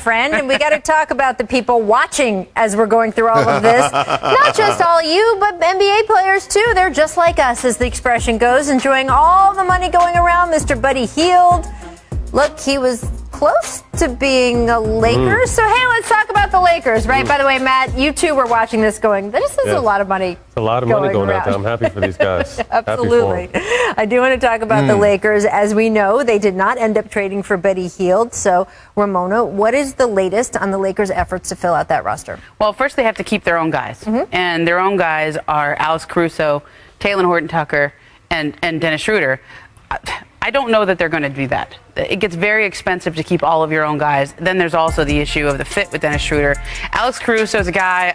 friend, and we got to talk about the people watching as we're going through all of this. Not just all you, but NBA players too. They're just like us, as the expression goes, enjoying all the money going around. Mr. Buddy Hield, look, he was close to being a Laker. So, hey, let's talk about the Lakers, right? By the way, Matt, you two were watching this going, this is a lot of money. It's a lot of money going out there. I'm happy for these guys. Absolutely. I do want to talk about the Lakers. As we know, they did not end up trading for Buddy Hield. So, Ramona, what is the latest on the Lakers' efforts to fill out that roster? Well, first they have to keep their own guys. And their own guys are Alex Caruso, Talen Horton-Tucker, and Dennis Schroeder. I don't know that they're going to do that. It gets very expensive to keep all of your own guys. Then there's also the issue of the fit with Dennis Schroeder. Alex Caruso is a guy,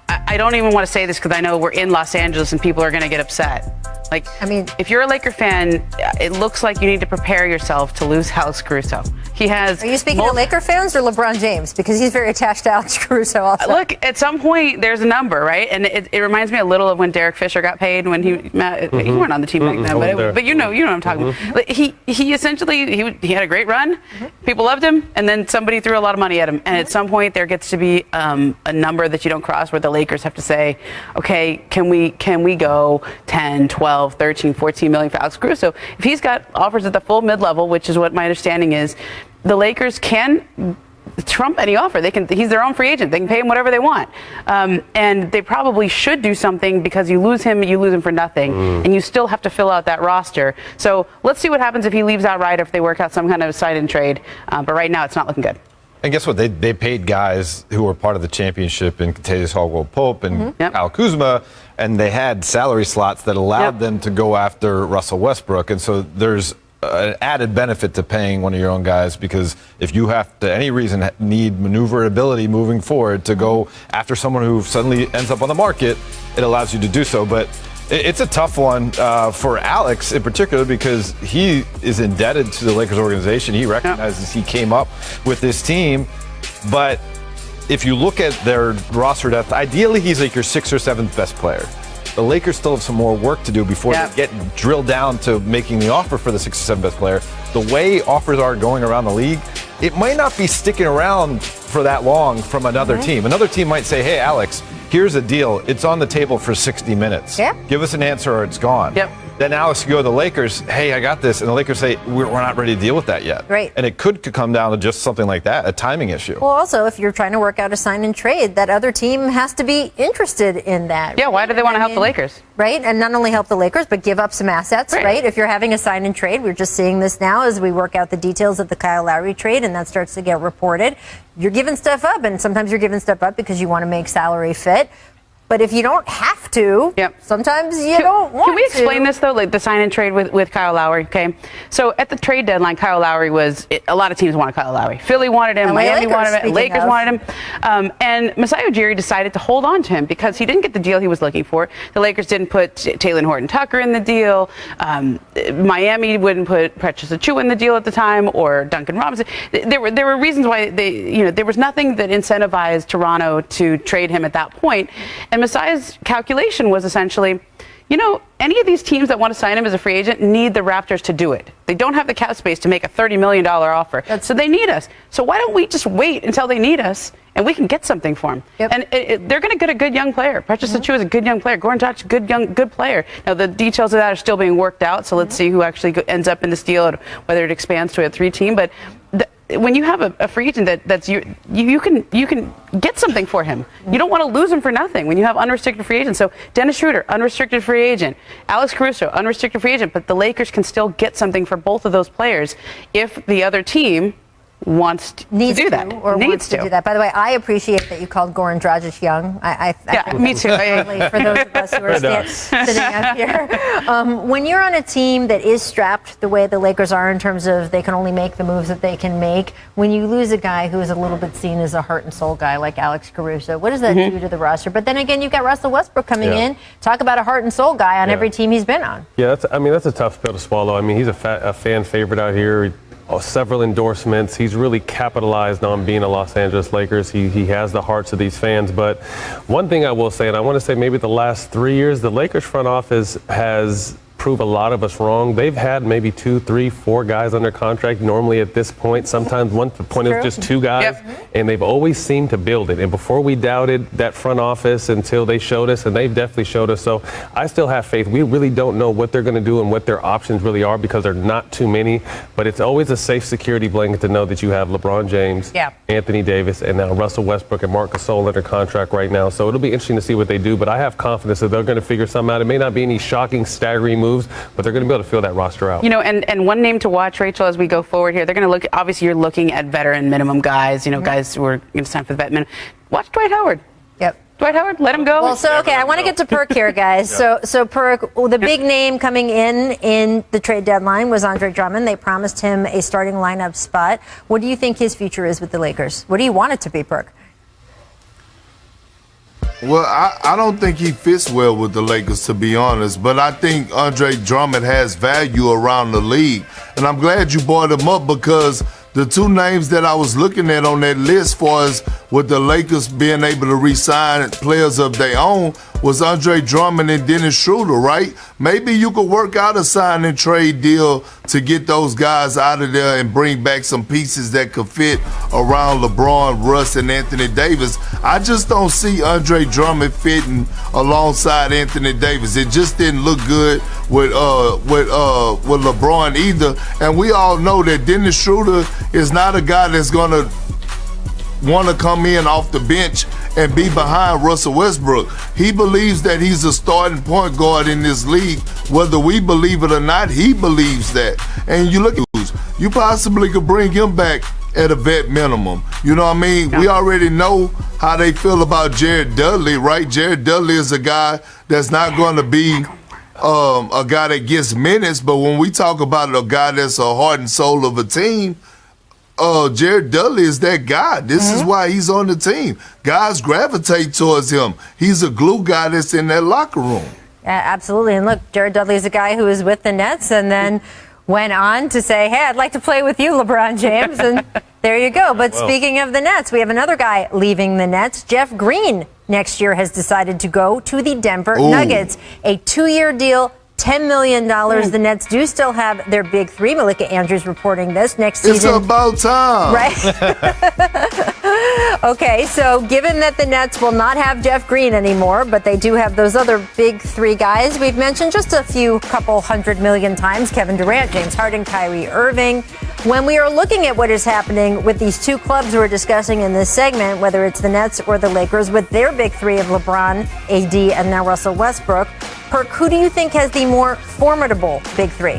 I don't even want to say this because I know we're in Los Angeles and people are going to get upset. Like, I mean, if you're a Laker fan, it looks like you need to prepare yourself to lose Alex Caruso. He has. Are you speaking to Laker fans or LeBron James? Because he's very attached to Alex Caruso also. Look, at some point, there's a number, right? And it reminds me a little of when Derek Fisher got paid when he weren't on the team back then, but you know what I'm talking about. He essentially, he had a great run. People loved him, and then somebody threw a lot of money at him. And at some point, there gets to be a number that you don't cross where the Lakers have to say, okay, can we go 10, 12, 13, 14 million for Alex Caruso? If he's got offers at the full mid-level, which is what my understanding is, the Lakers can trump any offer. He's their own free agent. They can pay him whatever they want. And they probably should do something because you lose him for nothing. And you still have to fill out that roster. So let's see what happens if he leaves outright, if they work out some kind of sign and trade. But right now, it's not looking good. And guess what? They paid guys who were part of the championship in Kentavious Caldwell-Pope and Kyle Kuzma, and they had salary slots that allowed them to go after Russell Westbrook. And so there's an added benefit to paying one of your own guys, because if you have to, any reason, need maneuverability moving forward to go after someone who suddenly ends up on the market, it allows you to do so. But it's a tough one for Alex in particular, because he is indebted to the Lakers organization. He recognizes he came up with this team. But if you look at their roster depth, ideally he's like your 6th or 7th best player. The Lakers still have some more work to do before they get drilled down to making the offer for the 6th or 7th best player. The way offers are going around the league, it might not be sticking around for that long from another team. Another team might say, hey, Alex, here's a deal. It's on the table for 60 minutes. Give us an answer or it's gone. Then Alex can go to the Lakers, hey, I got this. And the Lakers say, we're not ready to deal with that yet. And it could come down to just something like that, a timing issue. Well, also, if you're trying to work out a sign and trade, that other team has to be interested in that. Yeah, why do they want to help the Lakers? Right, and not only help the Lakers, but give up some assets, right? If you're having a sign and trade, we're just seeing this now as we work out the details of the Kyle Lowry trade, and that starts to get reported. You're giving stuff up, and sometimes you're giving stuff up because you want to make salary fit. But if you don't have to, sometimes you don't want to. Can we explain this, though, like the sign and trade with Kyle Lowry, okay? So at the trade deadline, Kyle Lowry a lot of teams wanted Kyle Lowry. Philly wanted him, Miami wanted him, Lakers wanted him. And Masai Ujiri decided to hold on to him because he didn't get the deal he was looking for. The Lakers didn't put Talen Horton-Tucker in the deal. Miami wouldn't put Precious Achiuwa in the deal at the time, or Duncan Robinson. There were reasons why there was nothing that incentivized Toronto to trade him at that point. And Masai's calculation was essentially, any of these teams that want to sign him as a free agent need the Raptors to do it. They don't have the cap space to make a $30 million offer. So they need us. So why don't we just wait until they need us and we can get something for him? And they're going to get a good young player. Precious Achiuwa is a good young player. Goran Dragic, good player. Now, the details of that are still being worked out. So let's see who actually ends up in this deal and whether it expands to a 3-team. But when you have a free agent that's you can get something for him. You don't want to lose him for nothing when you have unrestricted free agents. So Dennis Schroeder, unrestricted free agent. Alex Caruso, unrestricted free agent. But the Lakers can still get something for both of those players if the other team wants to do that. Wants to do that. By the way, I appreciate that you called Goran Dragic young. I me too. For those of us who are sitting up here. When you're on a team that is strapped the way the Lakers are in terms of they can only make the moves that they can make, when you lose a guy who is a little bit seen as a heart and soul guy like Alex Caruso, what does that do to the roster? But then again, you've got Russell Westbrook coming in. Talk about a heart and soul guy on every team he's been on. Yeah, that's a tough pill to swallow. I mean, he's a fan favorite out here. Several endorsements. He's really capitalized on being a Los Angeles Lakers. He has the hearts of these fans. But one thing I will say, and I want to say maybe the last 3 years, the Lakers front office has prove a lot of us wrong. They've had maybe 2, 3, 4 guys under contract. Normally at this point, sometimes the point is just 2 guys, and they've always seemed to build it. And before we doubted that front office until they showed us, and they've definitely showed us. So I still have faith. We really don't know what they're going to do and what their options really are because they're not too many. But it's always a safe security blanket to know that you have LeBron James, Anthony Davis, and now Russell Westbrook and Marc Gasol under contract right now. So it'll be interesting to see what they do. But I have confidence that they're going to figure something out. It may not be any shocking, staggering moves, but they're going to be able to fill that roster out. You know, and one name to watch, Rachel, as we go forward here, they're going to look, obviously you're looking at veteran minimum guys, you know, guys who are going to sign for the vet minimum. Watch Dwight Howard. Dwight Howard, let him go. Well, so, okay, I want to get to Perk here, guys. So Perk, the big name coming in the trade deadline was Andre Drummond. They promised him a starting lineup spot. What do you think his future is with the Lakers? What do you want it to be, Perk? Well, I don't think he fits well with the Lakers, to be honest. But I think Andre Drummond has value around the league. And I'm glad you brought him up because the 2 names that I was looking at on that list for us with the Lakers being able to re-sign players of their own was Andre Drummond and Dennis Schroeder, right? Maybe you could work out a sign and trade deal to get those guys out of there and bring back some pieces that could fit around LeBron, Russ, and Anthony Davis. I just don't see Andre Drummond fitting alongside Anthony Davis. It just didn't look good with LeBron either. And we all know that Dennis Schroeder is not a guy that's going to want to come in off the bench and be behind Russell Westbrook. He believes that he's a starting point guard in this league. Whether we believe it or not, he believes that. And you look at you possibly could bring him back at a vet minimum. You know what I mean? We already know how they feel about Jared Dudley, right? Jared Dudley is a guy that's not going to be a guy that gets minutes, but when we talk about a guy that's a heart and soul of a team, Jared Dudley is that guy. This is why he's on the team. Guys gravitate towards him. He's a glue guy that's in that locker room. Yeah, absolutely. And look, Jared Dudley is a guy who was with the Nets and then went on to say, hey, I'd like to play with you, LeBron James. And there you go. But speaking of the Nets, we have another guy leaving the Nets. Jeff Green next year has decided to go to the Denver Nuggets. A 2-year deal. $10 million. The Nets do still have their big 3. Malika Andrews reporting this next season. It's about time. Right? Okay, so given that the Nets will not have Jeff Green anymore, but they do have those other big 3 guys we've mentioned just a couple hundred million times, Kevin Durant, James Harden, Kyrie Irving. When we are looking at what is happening with these 2 clubs we're discussing in this segment, whether it's the Nets or the Lakers, with their big 3 of LeBron, AD, and now Russell Westbrook, Perk, who do you think has the more formidable big 3?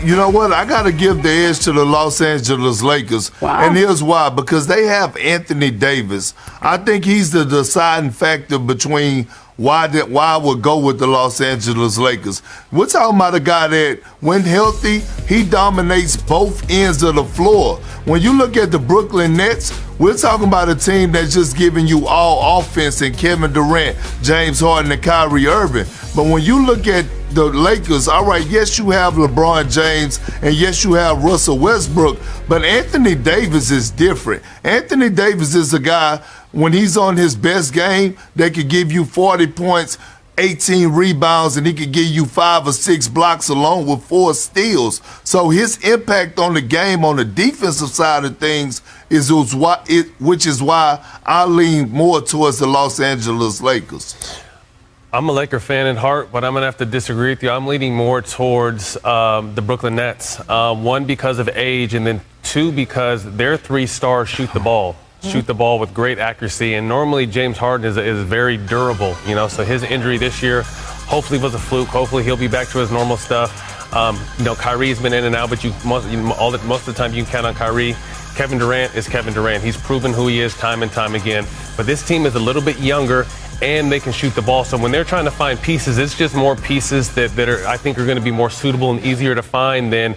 You know what? I got to give the edge to the Los Angeles Lakers. Wow. And here's why. Because they have Anthony Davis. I think he's the deciding factor between why I would go with the Los Angeles Lakers. We're talking about a guy that, when healthy, he dominates both ends of the floor. When you look at the Brooklyn Nets, we're talking about a team that's just giving you all offense and Kevin Durant, James Harden, and Kyrie Irving. But when you look at the Lakers, all right, yes, you have LeBron James, and yes, you have Russell Westbrook, but Anthony Davis is different. Anthony Davis is a guy, when he's on his best game, that could give you 40 points, 18 rebounds, and he could give you 5 or 6 blocks along with 4 steals. So his impact on the game on the defensive side of things which is why I lean more towards the Los Angeles Lakers. I'm a Laker fan at heart, but I'm going to have to disagree with you. I'm leaning more towards the Brooklyn Nets. 1, because of age, and then 2, because their 3 stars shoot the ball. Shoot the ball with great accuracy, and normally James Harden is very durable, you know, so his injury this year hopefully was a fluke. Hopefully he'll be back to his normal stuff. You know, Kyrie's been in and out, but most of the time you can count on Kyrie. Kevin Durant is Kevin Durant. He's proven who he is time and time again. But this team is a little bit younger, and they can shoot the ball. So when they're trying to find pieces, it's just more pieces that are, I think, are going to be more suitable and easier to find than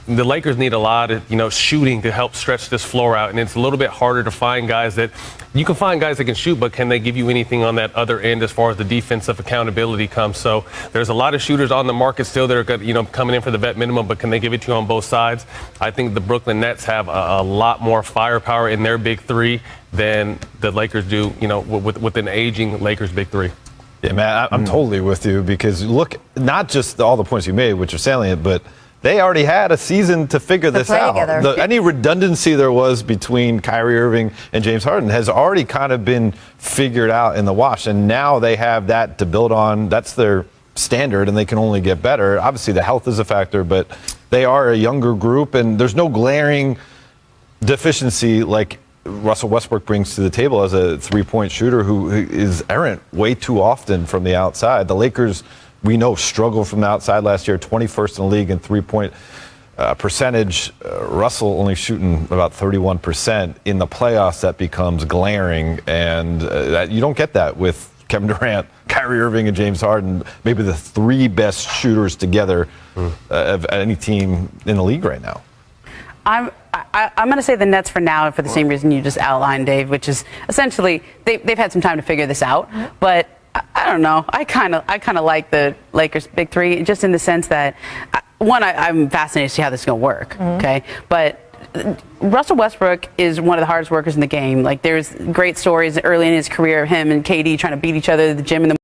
the Lakers need. A lot of, shooting to help stretch this floor out, and it's a little bit harder to find guys that you can find guys that can shoot, but can they give you anything on that other end as far as the defensive accountability comes? So there's a lot of shooters on the market still that are coming in for the vet minimum, but can they give it to you on both sides? I think the Brooklyn Nets have a lot more firepower in their big 3 than the Lakers do, with an aging Lakers big 3. Yeah, man, I'm totally with you because look, not just all the points you made, which are salient, but they already had a season to figure this out. Any redundancy there was between Kyrie Irving and James Harden has already kind of been figured out in the wash, and now they have that to build on. That's their standard, and they can only get better. Obviously, the health is a factor, but they are a younger group, and there's no glaring deficiency like Russell Westbrook brings to the table as a three-point shooter who is errant way too often from the outside. The Lakers, we know, struggled from the outside last year, 21st in the league in three-point percentage. Russell only shooting about 31%. In the playoffs, that becomes glaring, and you don't get that with Kevin Durant, Kyrie Irving, and James Harden, maybe the three best shooters together of any team in the league right now. I'm going to say the Nets for now, for the same reason you just outlined, Dave, which is essentially they've had some time to figure this out. But I don't know. I kind of like the Lakers' big three, just in the sense that one, I'm fascinated to see how this is going to work. Okay, but Russell Westbrook is one of the hardest workers in the game. Like, there's great stories early in his career of him and KD trying to beat each other at the gym in the